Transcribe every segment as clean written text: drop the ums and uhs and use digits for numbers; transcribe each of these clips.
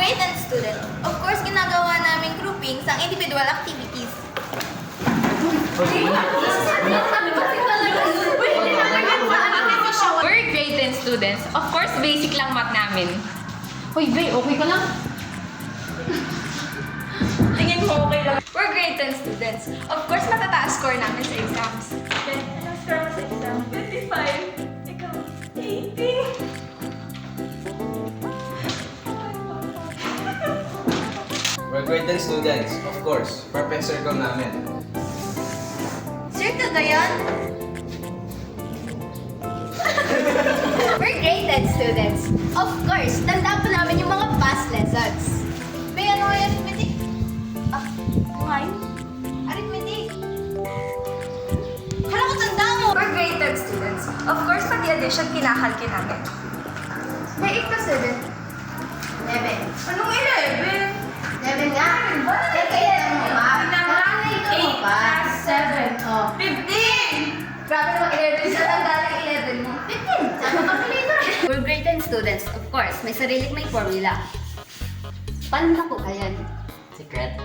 grade 10 student, of course, ginagawa namin groupings ang individual activities. We're grade 10 students. Of course, basic lang math namin. Hoy, Bey, okay ka lang? Tingin mo okay lang. We're grade 10 students. Of course, matataas score namin sa exams. Ben, anong score mo sa exam? 55. Ikaw, 80. We're grade 10 students, of course. Perfect circle namin. Circle ba yun? We're grade 10 students. Of course, tandaan po namin yung mga past lessons. May ano nga yung arithmetic? Ngayon? Arithmetic? Hala ko tanda mo! We're grade 10 students. Of course, pati addition, kinakalki namin. May 8 plus 7. 11. Anong 11? 11 nga. Kaya mo ba? 8 plus 7. Oh. 15! Grabe naman 11. Sa tanda ng 11 mo. 15! Saan mo calculator? We're grade 10 students. Of course, may sariling may formula. Paano na po kaya? Secret?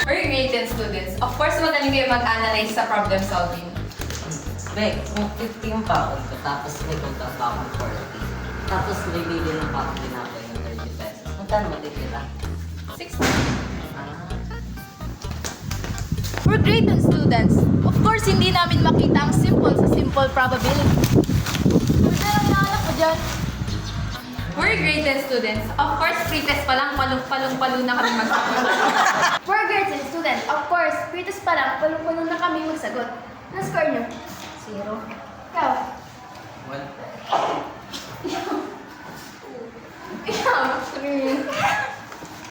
We're grade 10 students. Of course, magaling kayo mag-analyze sa problem solving. Bek, kung 50 yung bakod ko, tapos may utang pa akong 40. Tapos bibili ng bakod din ako ng 30 pesos. Magkano matitira? 60. We're grade 10 students. Of course, hindi namin makita ang simple sa simple probability. Ano na lang naalak ko dyan? We're grade 10 students. Of course, pre-test pa lang, palong-palong na kami magsagot. We're grade 10 students. Of course, pre-test pa lang, palong-palong na kami magsagot. Ano score nyo? 0. Ikaw? 1. Ikaw? 3.